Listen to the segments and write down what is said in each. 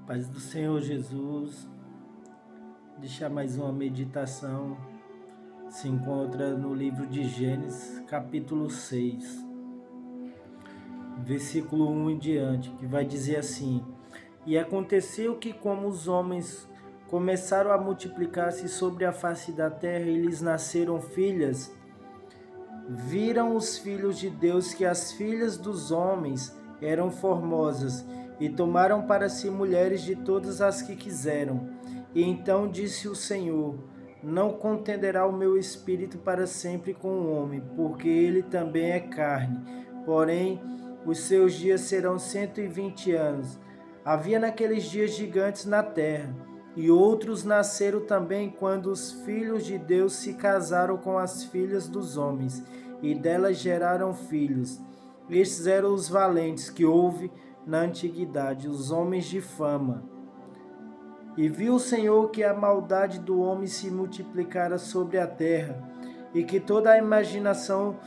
Paz do Senhor Jesus, deixar mais uma meditação, se encontra no livro de Gênesis, capítulo 6, versículo 1 em diante, que vai dizer assim: E aconteceu que, como os homens começaram a multiplicar-se sobre a face da terra e lhes nasceram filhas, viram os filhos de Deus que as filhas dos homens eram formosas, e tomaram para si mulheres de todas as que quiseram. E então disse o Senhor: Não contenderá o meu espírito para sempre com o homem, porque ele também é carne. Porém, os seus dias serão 120 anos. Havia naqueles dias gigantes na terra, e outros nasceram também quando os filhos de Deus se casaram com as filhas dos homens, e delas geraram filhos. Estes eram os valentes que houve na antiguidade, os homens de fama. E viu o Senhor que a maldade do homem se multiplicara sobre a terra, e que toda a imaginação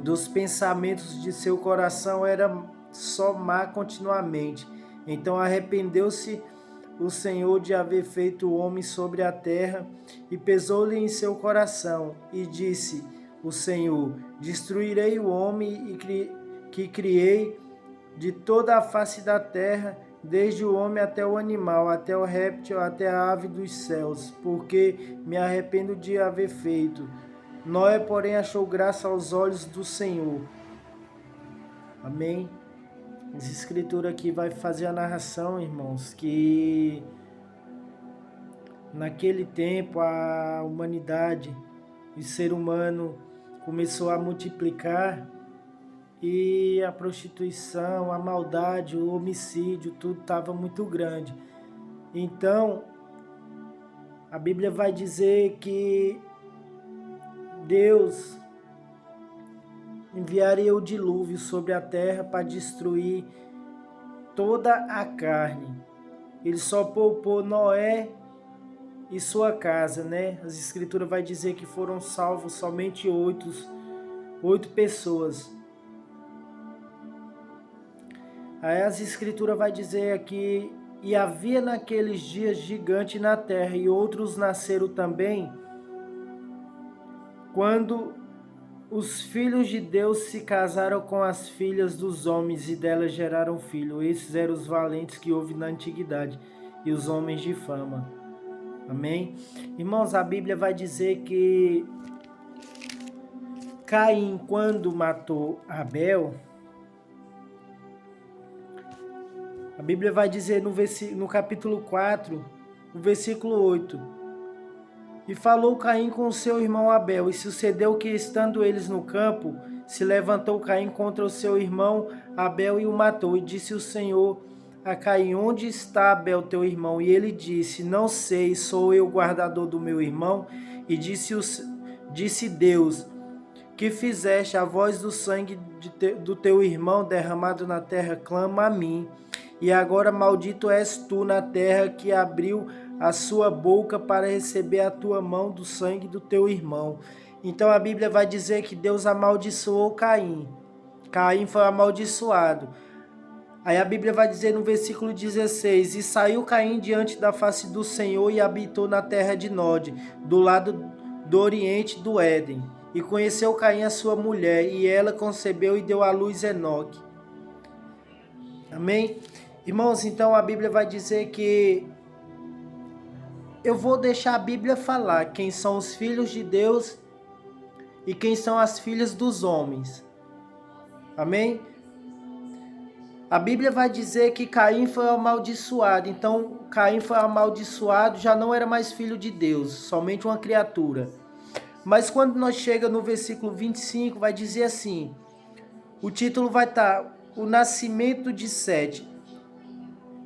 dos pensamentos de seu coração era só má continuamente. Então arrependeu-se o Senhor de haver feito o homem sobre a terra, e pesou-lhe em seu coração, e disse o Senhor: Destruirei o homem que criei de toda a face da terra, desde o homem até o animal, até o réptil, até a ave dos céus, porque me arrependo de haver feito. Noé, porém, achou graça aos olhos do Senhor. Amém? Essa escritura aqui vai fazer a narração, irmãos, que naquele tempo a humanidade, o ser humano começou a multiplicar, e a prostituição, a maldade, o homicídio, tudo estava muito grande. Então, a Bíblia vai dizer que Deus enviaria o dilúvio sobre a terra para destruir toda a carne. Ele só poupou Noé e sua casa, né? As escrituras vai dizer que foram salvos somente oito pessoas. Aí as escrituras vai dizer aqui: E havia naqueles dias gigante na terra, e outros nasceram também, quando os filhos de Deus se casaram com as filhas dos homens, e delas geraram filhos. Esses eram os valentes que houve na antiguidade, e os homens de fama. Amém? Irmãos, a Bíblia vai dizer que Caim, quando matou Abel, a Bíblia vai dizer no capítulo 4, no versículo 8: E falou Caim com seu irmão Abel, e sucedeu que, estando eles no campo, se levantou Caim contra o seu irmão Abel e o matou. E disse o Senhor a Caim: Onde está Abel teu irmão? E ele disse: Não sei, sou eu guardador do meu irmão? E disse Deus: Que fizeste? A voz do sangue do teu irmão derramado na terra clama a mim. E agora maldito és tu na terra, que abriu a sua boca para receber a tua mão do sangue do teu irmão. Então a Bíblia vai dizer que Deus amaldiçoou Caim. Caim foi amaldiçoado. Aí a Bíblia vai dizer no versículo 16: E saiu Caim diante da face do Senhor e habitou na terra de Nod, do lado do oriente do Éden. E conheceu Caim a sua mulher, e ela concebeu e deu à luz Enoque. Amém? Irmãos, então a Bíblia vai dizer que eu vou deixar a Bíblia falar quem são os filhos de Deus e quem são as filhas dos homens. Amém? A Bíblia vai dizer que Caim foi amaldiçoado. Então, Caim foi amaldiçoado, já não era mais filho de Deus, somente uma criatura. Mas quando nós chega no versículo 25, vai dizer assim, o título vai estar O Nascimento de Sete.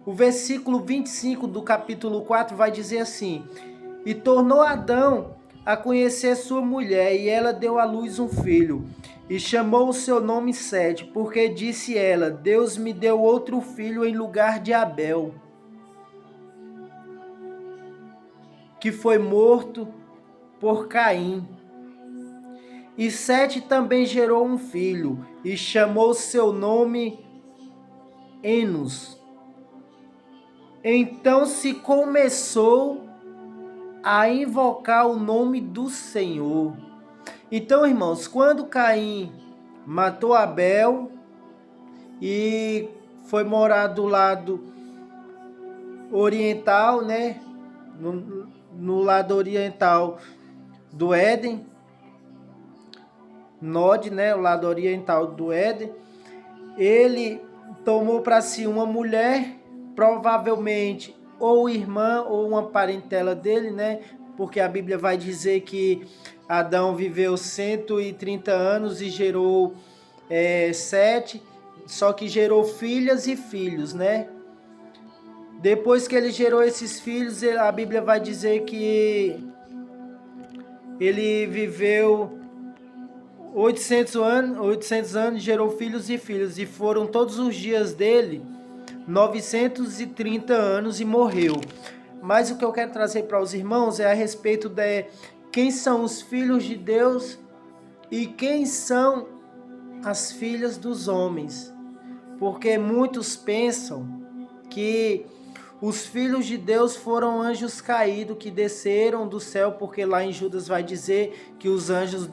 O versículo 25 do capítulo 4 vai dizer assim: E tornou Adão a conhecer sua mulher, e ela deu à luz um filho, e chamou o seu nome Sete, porque disse ela: Deus me deu outro filho em lugar de Abel, que foi morto por Caim. E Sete também gerou um filho, e chamou seu nome Enos. Então se começou a invocar o nome do Senhor. Então, irmãos, quando Caim matou Abel e foi morar do lado oriental, né? No lado oriental do Éden, Nod, né? O lado oriental do Éden, ele tomou para si uma mulher, provavelmente ou irmã ou uma parentela dele, né? Porque a Bíblia vai dizer que Adão viveu 130 anos e gerou 7, só que gerou filhas e filhos, né? Depois que ele gerou esses filhos, a Bíblia vai dizer que ele viveu 800 anos, gerou filhos e filhos, e foram todos os dias dele 930 anos e morreu. Mas o que eu quero trazer para os irmãos é a respeito de quem são os filhos de Deus e quem são as filhas dos homens. Porque muitos pensam que os filhos de Deus foram anjos caídos que desceram do céu, porque lá em Judas vai dizer que os anjos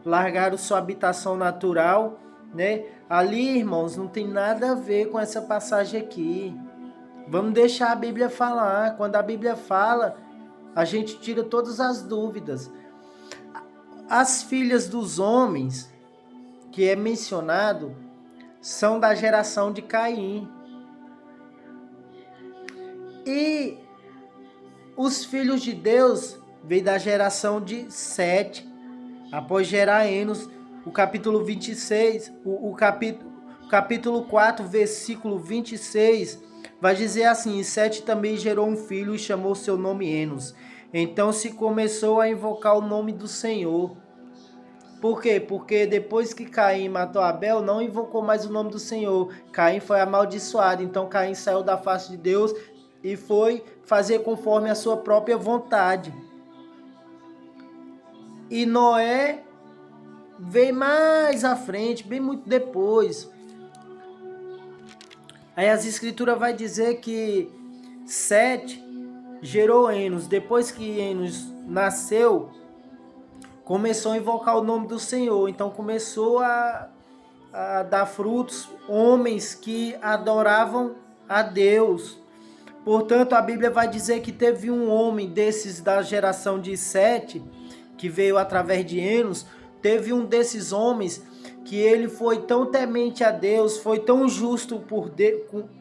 largaram sua habitação natural, né? Ali, irmãos, não tem nada a ver com essa passagem aqui. Vamos deixar a Bíblia falar. Quando a Bíblia fala, a gente tira todas as dúvidas. As filhas dos homens, que é mencionado, são da geração de Caim. E os filhos de Deus veio da geração de Sete, após gerar Enos. O capítulo 26, o capítulo 4, versículo 26, vai dizer assim: Sete também gerou um filho e chamou seu nome Enos. Então se começou a invocar o nome do Senhor. Por quê? Porque depois que Caim matou Abel, não invocou mais o nome do Senhor. Caim foi amaldiçoado. Então Caim saiu da face de Deus e foi fazer conforme a sua própria vontade. E Noé veio mais à frente, bem muito depois. Aí as escrituras vai dizer que Sete gerou Enos. Depois que Enos nasceu, começou a invocar o nome do Senhor. Então começou a dar frutos homens que adoravam a Deus. Portanto, a Bíblia vai dizer que teve um homem desses da geração de Sete, que veio através de Enos. Teve um desses homens que ele foi tão temente a Deus, foi tão justo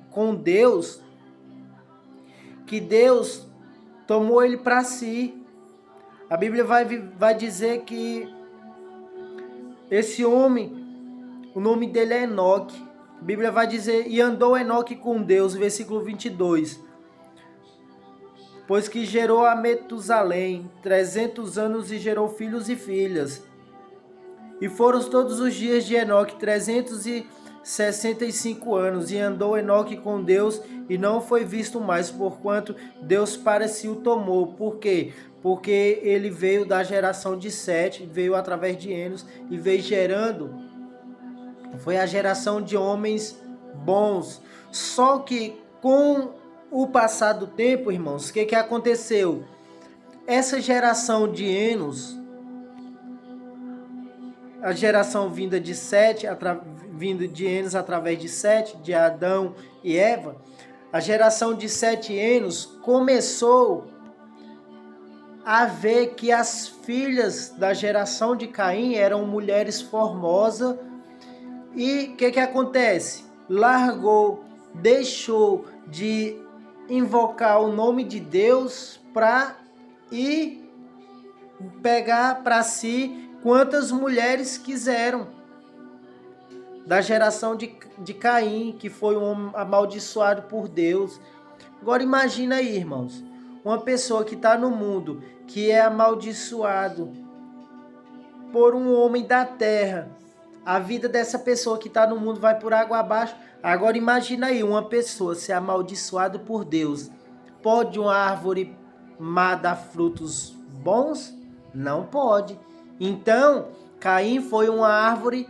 com Deus, que Deus tomou ele para si. A Bíblia vai dizer que esse homem, o nome dele é Enoque. A Bíblia vai dizer: e andou Enoque com Deus, versículo 22. Pois que gerou a Metusalém 300 anos e gerou filhos e filhas. E foram todos os dias de Enoque 365 anos, e andou Enoque com Deus, e não foi visto mais, porquanto Deus para si o tomou. Por quê? Porque ele veio da geração de Sete, veio através de Enos, e veio gerando. Foi a geração de homens bons. Só que com o passar do tempo, irmãos, o que aconteceu? Essa geração de Enos, a geração vinda de Sete, vindo de Enos através de Sete, de Adão e Eva, a geração de Sete Enos começou a ver que as filhas da geração de Caim eram mulheres formosas. E o que acontece? Deixou de invocar o nome de Deus para ir pegar para si quantas mulheres quiseram. Da geração de Caim, que foi um homem amaldiçoado por Deus. Agora imagina aí, irmãos, uma pessoa que está no mundo, que é amaldiçoado por um homem da terra. A vida dessa pessoa que está no mundo vai por água abaixo. Agora imagina aí uma pessoa ser amaldiçoada por Deus. Pode uma árvore má dar frutos bons? Não pode. Então, Caim foi uma árvore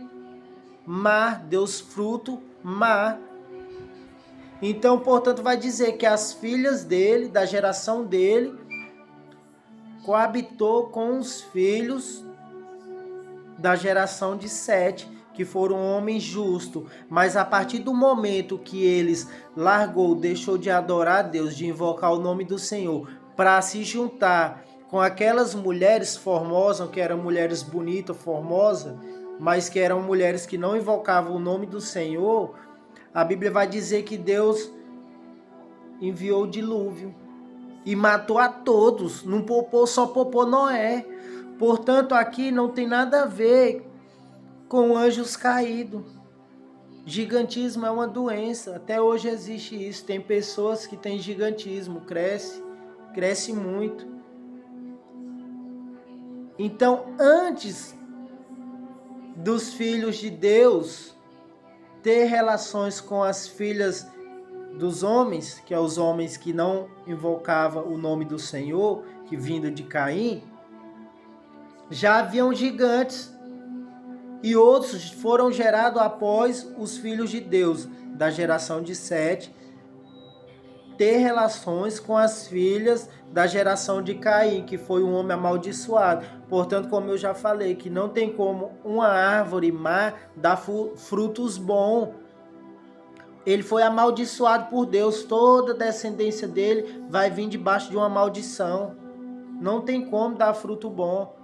má, deu fruto má. Então, portanto, vai dizer que as filhas dele, da geração dele, coabitou com os filhos da geração de Sete, que foram homens justos, mas a partir do momento que eles deixou de adorar a Deus, de invocar o nome do Senhor, para se juntar com aquelas mulheres formosas, que eram mulheres bonitas, formosas, mas que eram mulheres que não invocavam o nome do Senhor, a Bíblia vai dizer que Deus enviou o dilúvio e matou a todos, não poupou, só poupou Noé. Portanto, aqui não tem nada a ver com anjos caídos. Gigantismo é uma doença, até hoje existe isso. Tem pessoas que têm gigantismo, cresce muito. Então, antes dos filhos de Deus ter relações com as filhas dos homens, que é os homens que não invocavam o nome do Senhor, que vindo de Caim, já haviam gigantes. E outros foram gerados após os filhos de Deus, da geração de Sete, ter relações com as filhas da geração de Caim, que foi um homem amaldiçoado. Portanto, como eu já falei, que não tem como uma árvore má dar frutos bons. Ele foi amaldiçoado por Deus, toda a descendência dele vai vir debaixo de uma maldição. Não tem como dar fruto bom.